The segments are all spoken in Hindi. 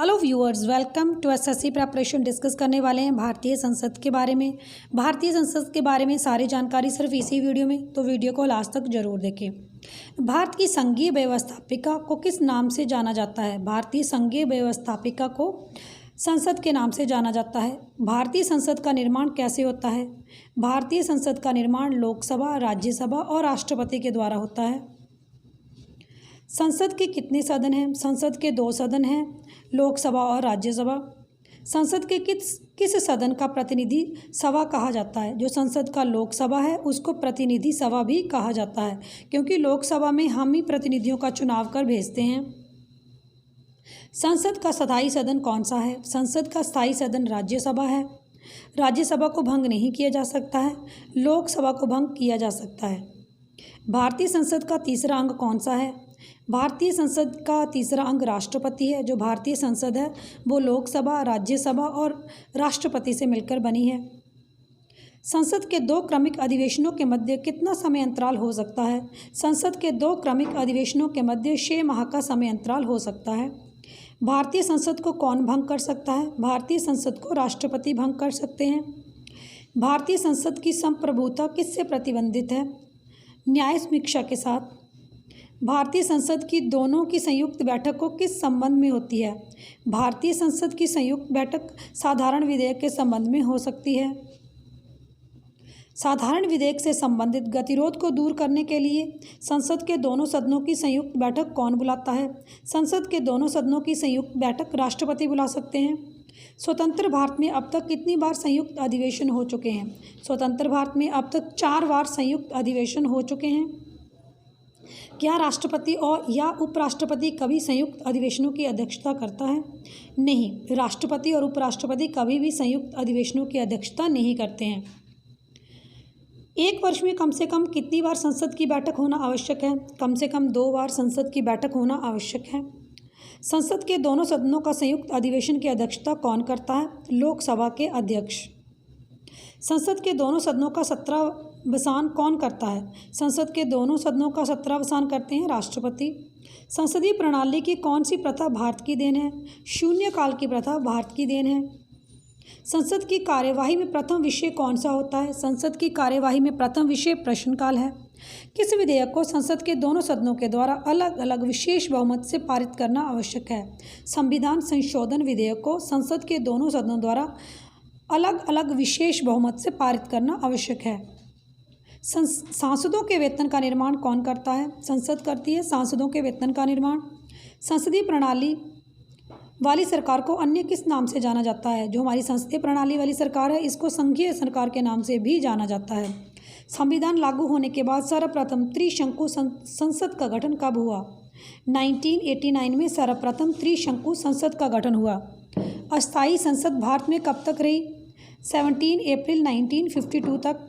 Hello viewers, welcome to SSC preparation. Discuss करने वाले हैं भारतीय संसद के बारे में। भारतीय संसद के बारे में सारी जानकारी सिर्फ इसी वीडियो में, तो वीडियो को लास्ट तक जरूर देखें। भारत की संघीय व्यवस्थापिका को किस नाम से जाना जाता है? भारतीय संघीय व्यवस्थापिका को संसद के नाम से जाना जाता है। भारतीय संसद का निर्माण कैसे होता है? भारतीय संसद का निर्माण लोकसभा, राज्यसभा और राष्ट्रपति के द्वारा होता है। संसद के कितने सदन हैं? संसद के 2 सदन हैं, लोकसभा और राज्यसभा। संसद के किस सदन का प्रतिनिधि सभा कहा जाता है? जो संसद का लोकसभा है उसको प्रतिनिधि सभा भी कहा जाता है, क्योंकि लोकसभा में हम ही प्रतिनिधियों का चुनाव कर भेजते हैं। संसद का स्थायी सदन कौन सा है? संसद का स्थायी सदन राज्यसभा है। राज्यसभा को भंग नहीं किया जा सकता है, लोकसभा को भंग किया जा सकता है। भारतीय संसद का तीसरा अंग कौन सा है? भारतीय संसद का तीसरा अंग राष्ट्रपति है। जो भारतीय संसद है वो लोकसभा, राज्यसभा और राष्ट्रपति से मिलकर बनी है। संसद के 2 क्रमिक अधिवेशनों के मध्य कितना समय अंतराल हो सकता है? संसद के 2 क्रमिक अधिवेशनों के मध्य 6 माह का समय अंतराल हो सकता है। भारतीय संसद को कौन भंग कर सकता है? भारतीय संसद को राष्ट्रपति भंग कर सकते हैं। भारतीय संसद की संप्रभुता किससे प्रतिबंधित है? न्याय समीक्षा के साथ। भारतीय संसद की दोनों की संयुक्त बैठक को किस संबंध में होती है? भारतीय संसद की संयुक्त बैठक साधारण विधेयक के संबंध में हो सकती है। साधारण विधेयक से संबंधित गतिरोध को दूर करने के लिए संसद के दोनों सदनों की संयुक्त बैठक कौन बुलाता है? संसद के दोनों सदनों की संयुक्त बैठक राष्ट्रपति बुला सकते हैं। स्वतंत्र भारत में अब तक कितनी बार संयुक्त अधिवेशन हो चुके हैं? स्वतंत्र भारत में अब तक 4 बार संयुक्त अधिवेशन हो चुके हैं। क्या राष्ट्रपति और या उपराष्ट्रपति कभी संयुक्त अधिवेशनों की अध्यक्षता करता है? नहीं, राष्ट्रपति और उपराष्ट्रपति कभी भी संयुक्त अधिवेशनों की अध्यक्षता नहीं करते हैं। एक वर्ष में कम से कम कितनी बार संसद की बैठक होना आवश्यक है? कम से कम 2 बार संसद की बैठक होना आवश्यक है। संसद के दोनों सदनों का संयुक्त अधिवेशन की अध्यक्षता कौन करता है? लोकसभा के अध्यक्ष। संसद के दोनों सदनों का 17वां कौन करता है? संसद के दोनों सदनों का 17वां करते हैं राष्ट्रपति। संसदीय प्रणाली की कौन सी प्रथा भारत की देन है? शून्यकाल की प्रथा भारत की देन है। संसद की कार्यवाही में प्रथम विषय कौन सा होता है? संसद की कार्यवाही में प्रथम विषय प्रश्नकाल है। किस विधेयक को संसद के दोनों सदनों के द्वारा अलग अलग विशेष बहुमत से पारित करना आवश्यक है? संविधान संशोधन विधेयक को संसद के दोनों सदनों द्वारा अलग अलग विशेष बहुमत से पारित करना आवश्यक है। सांसदों के वेतन का निर्माण कौन करता है? संसद करती है सांसदों के वेतन का निर्माण। संसदीय प्रणाली वाली सरकार को अन्य किस नाम से जाना जाता है? जो हमारी संसदीय प्रणाली वाली सरकार है इसको संघीय सरकार के नाम से भी जाना जाता है। संविधान लागू होने के बाद सर्वप्रथम त्रिशंकु संसद का गठन कब हुआ? 1989 में सर्वप्रथम त्रिशंकु संसद का गठन हुआ। अस्थायी संसद भारत में कब तक रही? 17 अप्रैल 1952 तक।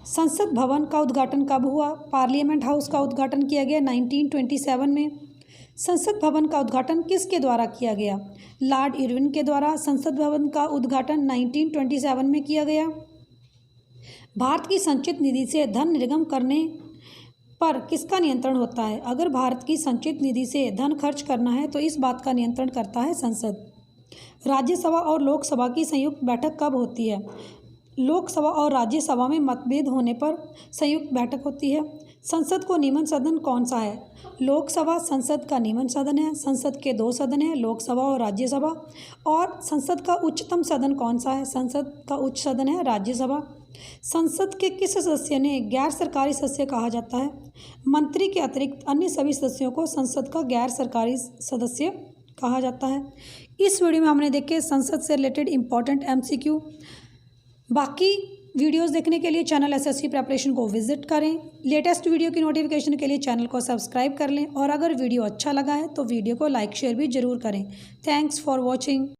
संसद भवन का उद्घाटन कब हुआ? पार्लियामेंट हाउस का उद्घाटन किया गया 1927 में। संसद भवन का उद्घाटन किसके द्वारा किया गया? लॉर्ड इरविन के द्वारा संसद भवन का उद्घाटन 1927 में किया गया। भारत की संचित निधि से धन निर्गम करने पर किसका नियंत्रण होता है? अगर भारत की संचित निधि से धन खर्च करना है तो इस बात का नियंत्रण करता है संसद। राज्यसभा और लोकसभा की संयुक्त बैठक कब होती है? लोकसभा और राज्यसभा में मतभेद होने पर संयुक्त बैठक होती है। संसद को नियमन सदन कौन सा है? लोकसभा संसद का नियमन सदन है। संसद के 2 सदन हैं, लोकसभा और राज्यसभा। और संसद का उच्चतम सदन कौन सा है? संसद का उच्च सदन है राज्यसभा। संसद के किस सदस्य ने गैर सरकारी सदस्य कहा जाता है? मंत्री के अतिरिक्त अन्य सभी सदस्यों को संसद का गैर सरकारी सदस्य कहा जाता है। इस वीडियो में हमने देखे संसद से रिलेटेड इंपॉर्टेंट MCQ। बाकी वीडियोस देखने के लिए चैनल एसएससी प्रेपरेशन को विजिट करें। लेटेस्ट वीडियो की नोटिफिकेशन के लिए चैनल को सब्सक्राइब कर लें और अगर वीडियो अच्छा लगा है तो वीडियो को लाइक शेयर भी ज़रूर करें। Thanks for watching.